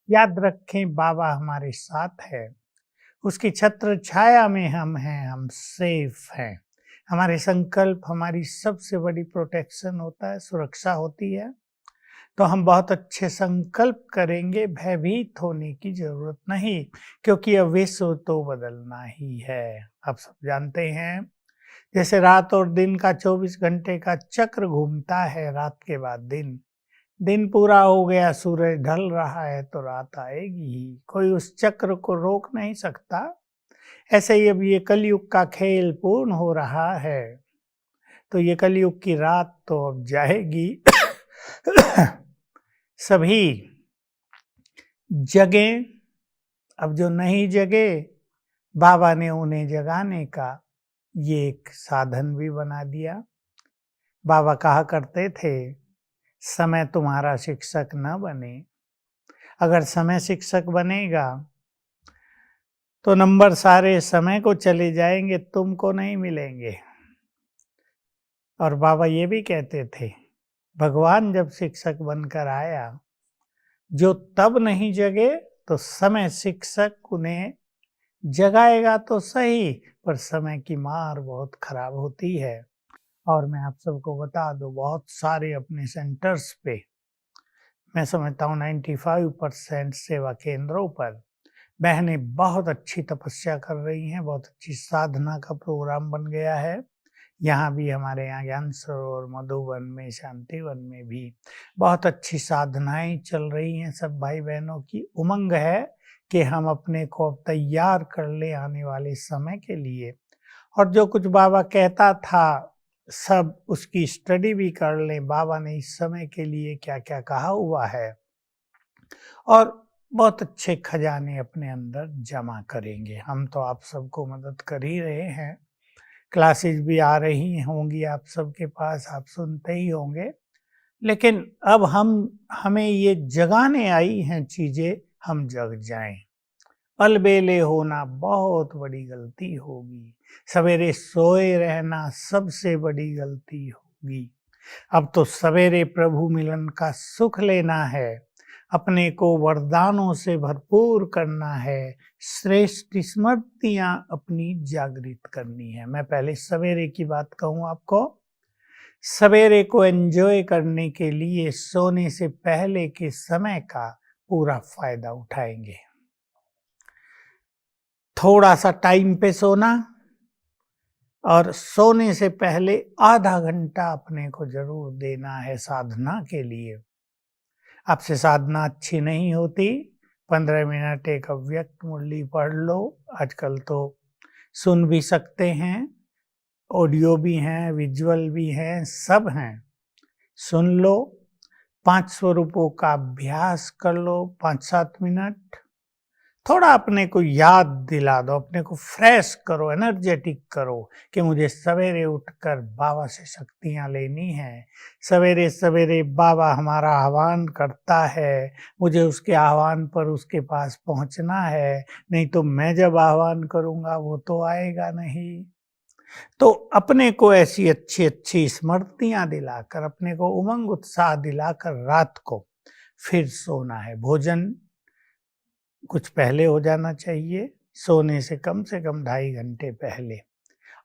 याद रखें बाबा हमारे साथ है, उसकी छत्र छाया में हम हैं, हम सेफ हैं। हमारे संकल्प हमारी सबसे बड़ी प्रोटेक्शन होता है, सुरक्षा होती है। तो हम बहुत अच्छे संकल्प करेंगे, भयभीत होने की जरूरत नहीं, क्योंकि अब विश्व तो बदलना ही है। आप सब जानते हैं, जैसे रात और दिन का 24 घंटे का चक्र घूमता है, रात के बाद दिन, दिन पूरा हो गया, सूरज ढल रहा है तो रात आएगी ही, कोई उस चक्र को रोक नहीं सकता। ऐसे ही अब ये कलयुग का खेल पूर्ण हो रहा है, तो ये कलयुग की रात तो अब जाएगी। सभी जगे, अब जो नहीं जगे, बाबा ने उन्हें जगाने का ये एक साधन भी बना दिया। बाबा कहा करते थे, समय तुम्हारा शिक्षक न बने। अगर समय शिक्षक बनेगा तो नंबर सारे समय को चले जाएंगे, तुमको नहीं मिलेंगे। और बाबा ये भी कहते थे, भगवान जब शिक्षक बनकर आया, जो तब नहीं जगे तो समय शिक्षक उन्हें जगाएगा तो सही, पर समय की मार बहुत खराब होती है। और मैं आप सबको बता दूं, बहुत सारे अपने सेंटर्स पे, मैं समझता हूँ 95% सेवा केंद्रों पर बहनें बहुत अच्छी तपस्या कर रही हैं, बहुत अच्छी साधना का प्रोग्राम बन गया है। यहाँ भी हमारे यहाँ ज्ञान सरोवर, मधुबन में, शांतिवन में भी बहुत अच्छी साधनाएं चल रही हैं। सब भाई बहनों की उमंग है कि हम अपने को अब तैयार कर ले आने वाले समय के लिए, और जो कुछ बाबा कहता था सब उसकी स्टडी भी कर लें, बाबा ने इस समय के लिए क्या क्या कहा हुआ है, और बहुत अच्छे खजाने अपने अंदर जमा करेंगे। हम तो आप सबको मदद कर ही रहे हैं, क्लासेस भी आ रही होंगी आप सबके पास, आप सुनते ही होंगे। लेकिन अब हमें ये जगाने आई हैं चीजें, हम जग जाएं। अलबेले होना बहुत बड़ी गलती होगी, सवेरे सोए रहना सबसे बड़ी गलती होगी। अब तो सवेरे प्रभु मिलन का सुख लेना है, अपने को वरदानों से भरपूर करना है, श्रेष्ठ स्मृतियां अपनी जागृत करनी है। मैं पहले सवेरे की बात कहूं आपको, सवेरे को एंजॉय करने के लिए सोने से पहले के समय का पूरा फायदा उठाएंगे। थोड़ा सा टाइम पे सोना, और सोने से पहले आधा घंटा अपने को जरूर देना है साधना के लिए। आपसे साधना अच्छी नहीं होती, 15 मिनट एक अव्यक्त मुरली पढ़ लो। आजकल तो सुन भी सकते हैं, ऑडियो भी हैं, विजुअल भी हैं, सब हैं, सुन लो। 5 स्वरूपों का अभ्यास कर लो 5-7 मिनट। थोड़ा अपने को याद दिला दो, अपने को फ्रेश करो, एनर्जेटिक करो कि मुझे सवेरे उठकर बाबा से शक्तियां लेनी है। सवेरे सवेरे बाबा हमारा आह्वान करता है, मुझे उसके आह्वान पर उसके पास पहुंचना है, नहीं तो मैं जब आह्वान करूंगा वो तो आएगा नहीं। तो अपने को ऐसी अच्छी अच्छी स्मृतियां दिलाकर, अपने को उमंग उत्साह दिलाकर रात को फिर सोना है। भोजन कुछ पहले हो जाना चाहिए, सोने से कम 2.5 घंटे पहले,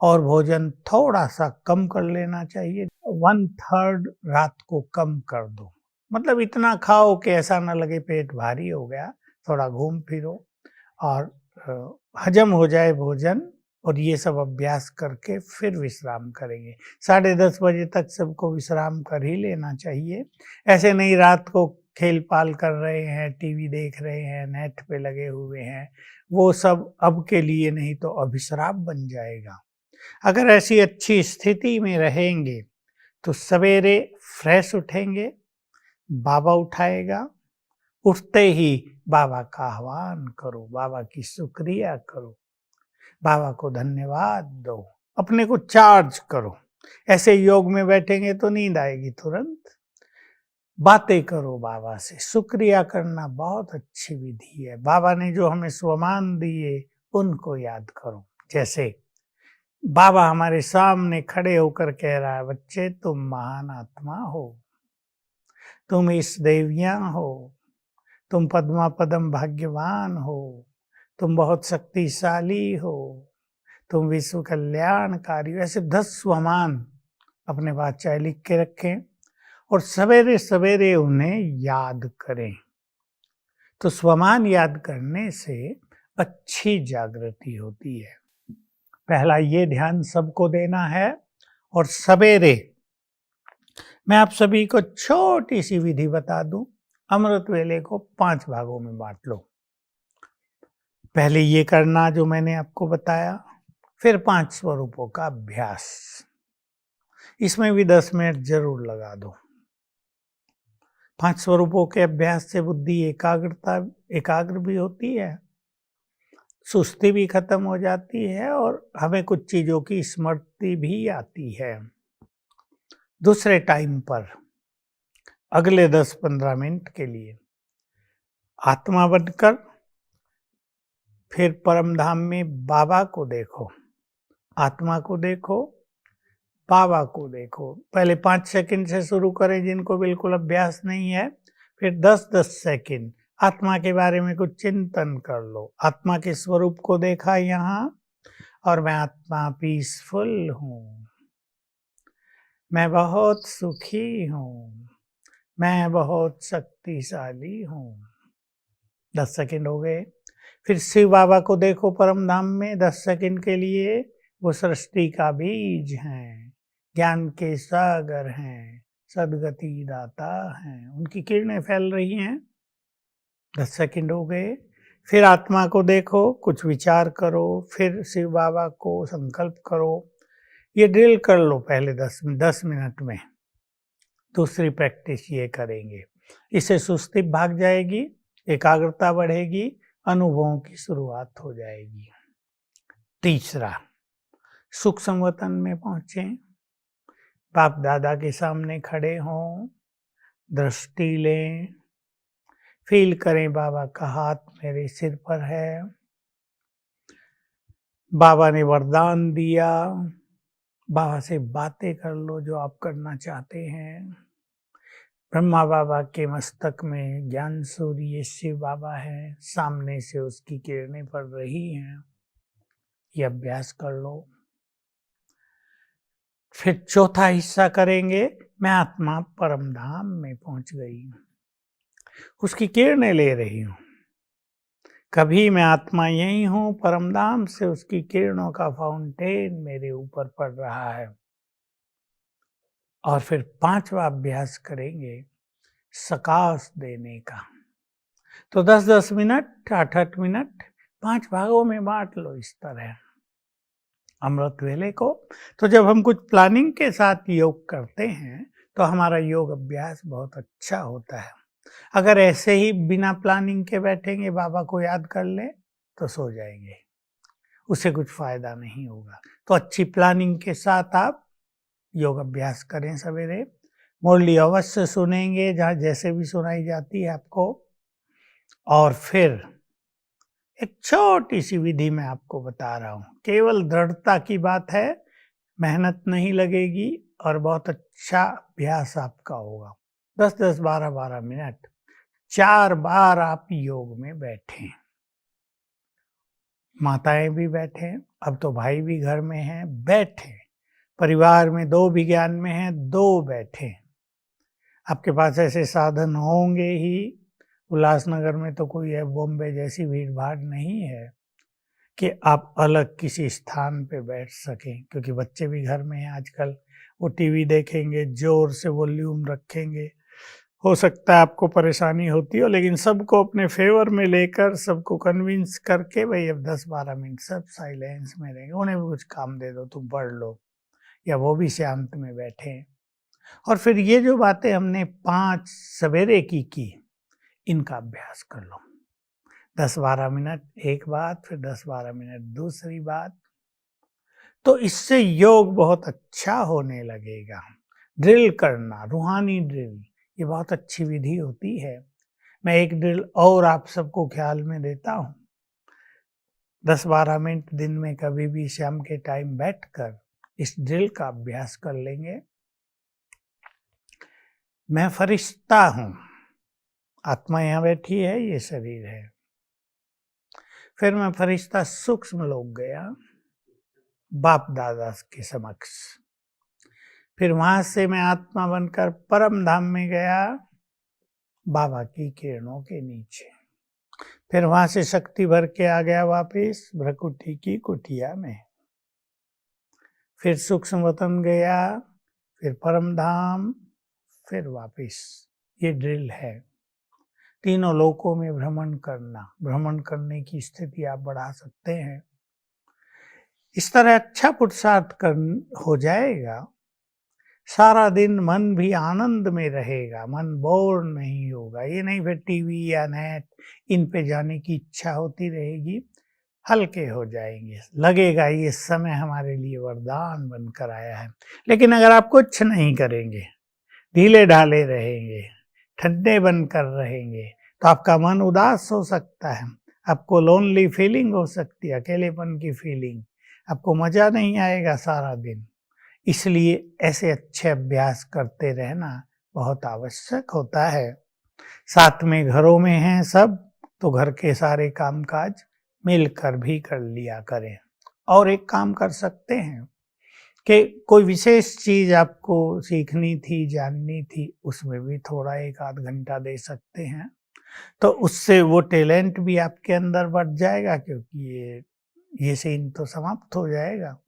और भोजन थोड़ा सा कम कर लेना चाहिए, 1/3 रात को कम कर दो। मतलब इतना खाओ कि ऐसा ना लगे पेट भारी हो गया, थोड़ा घूम फिरो और हजम हो जाए भोजन, और ये सब अभ्यास करके फिर विश्राम करेंगे। 10:30 बजे तक सबको विश्राम कर ही लेना चाहिए। ऐसे नहीं रात को खेल पाल कर रहे हैं, टीवी देख रहे हैं, नेट पे लगे हुए हैं, वो सब अब के लिए नहीं तो अभिश्राप बन जाएगा। अगर ऐसी अच्छी स्थिति में रहेंगे तो सवेरे फ्रेश उठेंगे, बाबा उठाएगा, उठते ही बाबा का आह्वान करो, बाबा की शुक्रिया करो, बाबा को धन्यवाद दो, अपने को चार्ज करो। ऐसे योग में बैठेंगे तो नींद आएगी तुरंत। बातें करो बाबा से, शुक्रिया करना बहुत अच्छी विधि है। बाबा ने जो हमें स्वमान दिए उनको याद करो। जैसे बाबा हमारे सामने खड़े होकर कह रहा है, बच्चे तुम महान आत्मा हो, तुम इस देवियां हो, तुम पद्मा पदम भाग्यवान हो, तुम बहुत शक्तिशाली हो, तुम विश्व कल्याणकारी हो। ऐसे 10 स्वमान अपने पास चाहे लिख के रखें और सवेरे सवेरे उन्हें याद करें। तो स्वमान याद करने से अच्छी जागृति होती है। पहला ये ध्यान सबको देना है। और सवेरे मैं आप सभी को छोटी सी विधि बता दूं। अमृत वेले को 5 भागों में बांट लो। पहले ये करना जो मैंने आपको बताया, फिर 5 स्वरूपों का अभ्यास, इसमें भी 10 मिनट जरूर लगा दो। 5 स्वरूपों के अभ्यास से बुद्धि एकाग्र भी होती है, सुस्ती भी खत्म हो जाती है और हमें कुछ चीजों की स्मृति भी आती है। दूसरे टाइम पर अगले 10-15 मिनट के लिए आत्मा बनकर फिर परम धाम में बाबा को देखो, आत्मा को देखो, बाबा को देखो। पहले 5 सेकंड से शुरू करें जिनको बिल्कुल अभ्यास नहीं है, फिर 10-10 सेकंड आत्मा के बारे में कुछ चिंतन कर लो। आत्मा के स्वरूप को देखा यहाँ, और मैं आत्मा पीसफुल हूँ, मैं बहुत सुखी हूँ, मैं बहुत शक्तिशाली हूँ। 10 सेकंड हो गए। फिर शिव बाबा को देखो परम धाम में 10 सेकंड के लिए। वो सृष्टि का बीज हैं, ज्ञान के सागर हैं, सदगति दाता हैं, उनकी किरणें फैल रही हैं। 10 सेकंड हो गए। फिर आत्मा को देखो, कुछ विचार करो, फिर शिव बाबा को संकल्प करो। ये ड्रिल कर लो पहले 10 मिनट में। दूसरी प्रैक्टिस ये करेंगे, इससे सुस्ती भाग जाएगी, एकाग्रता बढ़ेगी, अनुभवों की शुरुआत हो जाएगी। तीसरा, सुख संवतन में पहुंचे, बाप दादा के सामने खड़े हों, दृष्टि लें, फील करें बाबा का हाथ मेरे सिर पर है, बाबा ने वरदान दिया। बाबा से बातें कर लो जो आप करना चाहते हैं। ब्रह्मा बाबा के मस्तक में ज्ञान सूर्य शिव बाबा है, सामने से उसकी किरणें पड़ रही हैं। ये अभ्यास कर लो। फिर चौथा हिस्सा करेंगे, मैं आत्मा परम धाम में पहुंच गई हूं, उसकी किरणें ले रही हूं। कभी मैं आत्मा यही हूं, परम धाम से उसकी किरणों का फाउंटेन मेरे ऊपर पड़ रहा है। और फिर 5वां अभ्यास करेंगे, सकाश देने का। तो 10-10 मिनट, 8-8 मिनट 5 भागों में बांट लो इस तरह अमृत वेले को। तो जब हम कुछ प्लानिंग के साथ योग करते हैं तो हमारा योग अभ्यास बहुत अच्छा होता है। अगर ऐसे ही बिना प्लानिंग के बैठेंगे, बाबा को याद कर ले, तो सो जाएंगे, उससे कुछ फायदा नहीं होगा। तो अच्छी प्लानिंग के साथ आप योग अभ्यास करें। सवेरे मुरली अवश्य सुनेंगे, जहाँ जैसे भी सुनाई जाती है आपको। और फिर एक छोटी सी विधि मैं आपको बता रहा हूँ, केवल दृढ़ता की बात है, मेहनत नहीं लगेगी और बहुत अच्छा अभ्यास आपका होगा। 10-10, 12-12 मिनट 4 बार आप योग में बैठें। माताएं भी बैठें, अब तो भाई भी घर में हैं, बैठें। परिवार में 2 भी ज्ञान में हैं, 2 बैठें। आपके पास ऐसे साधन होंगे ही। उल्लासनगर में तो कोई है बॉम्बे जैसी भीड़ भाड़ नहीं है कि आप अलग किसी स्थान पे बैठ सकें, क्योंकि बच्चे भी घर में हैं आजकल। वो टीवी देखेंगे, जोर से वॉल्यूम रखेंगे, हो सकता है आपको परेशानी होती हो, लेकिन सबको अपने फेवर में लेकर, सबको कन्विंस करके भाई अब 10-12 मिनट सब साइलेंस में रहेंगे, उन्हें भी कुछ काम दे दो, तुम पढ़ लो, या वो भी शांत में बैठे। और फिर ये जो बातें हमने 5 सवेरे की इनका अभ्यास कर लो। 10-12 मिनट एक बात, फिर 10-12 मिनट दूसरी बात। तो इससे योग बहुत अच्छा होने लगेगा। ड्रिल करना, रूहानी ड्रिल, ये बहुत अच्छी विधि होती है। मैं एक ड्रिल और आप सबको ख्याल में देता हूँ। 10-12 मिनट दिन में कभी भी शाम के टाइम बैठकर इस ड्रिल का अभ्यास कर लेंगे। मैं फरिश्ता हूँ, आत्मा यहाँ बैठी है, ये शरीर है। फिर मैं फरिश्ता सूक्ष्म लोक गया, बाप दादा के समक्ष। फिर वहां से मैं आत्मा बनकर परम धाम में गया, बाबा की किरणों के नीचे। फिर वहां से शक्ति भर के आ गया वापिस भ्रकुटी की कुटिया में। फिर सूक्ष्म वतन गया, फिर परम धाम, फिर वापिस। ये ड्रिल है। तीनों लोकों में भ्रमण करना, भ्रमण करने की स्थिति आप बढ़ा सकते हैं। इस तरह अच्छा पुरुषार्थ हो जाएगा, सारा दिन मन भी आनंद में रहेगा, मन बोर नहीं होगा। ये नहीं फिर टीवी या नेट इन पे जाने की इच्छा होती रहेगी, हल्के हो जाएंगे, लगेगा ये समय हमारे लिए वरदान बनकर आया है। लेकिन अगर आप कुछ नहीं करेंगे, ढीले ढाले रहेंगे, ठंडे बनकर रहेंगे, तो आपका मन उदास हो सकता है, आपको लोनली फीलिंग हो सकती है, अकेलेपन की फीलिंग, आपको मजा नहीं आएगा सारा दिन। इसलिए ऐसे अच्छे अभ्यास करते रहना बहुत आवश्यक होता है। साथ में घरों में हैं सब, तो घर के सारे कामकाज मिलकर भी कर लिया करें। और एक काम कर सकते हैं कि कोई विशेष चीज आपको सीखनी थी, जाननी थी, उसमें भी थोड़ा 1 आध घंटा दे सकते हैं, तो उससे वो टैलेंट भी आपके अंदर बढ़ जाएगा, क्योंकि ये सीन तो समाप्त हो जाएगा।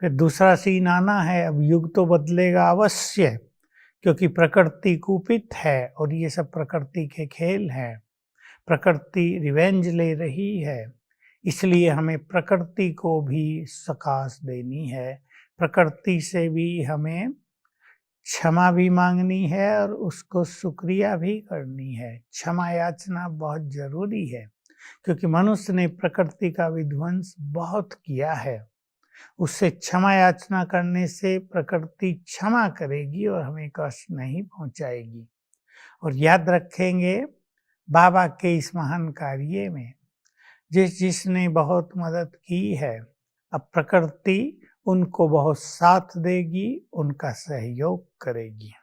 फिर दूसरा सीन आना है। अब युग तो बदलेगा अवश्य, क्योंकि प्रकृति कुपित है और ये सब प्रकृति के खेल हैं। प्रकृति रिवेंज ले रही है, इसलिए हमें प्रकृति को भी सकाश देनी है, प्रकृति से भी हमें क्षमा भी मांगनी है और उसको शुक्रिया भी करनी है। क्षमा याचना बहुत जरूरी है, क्योंकि मनुष्य ने प्रकृति का विध्वंस बहुत किया है। उससे क्षमा याचना करने से प्रकृति क्षमा करेगी और हमें कष्ट नहीं पहुंचाएगी। और याद रखेंगे, बाबा के इस महान कार्य में जिसने बहुत मदद की है, अब प्रकृति उनको बहुत साथ देगी, उनका सहयोग करेगी।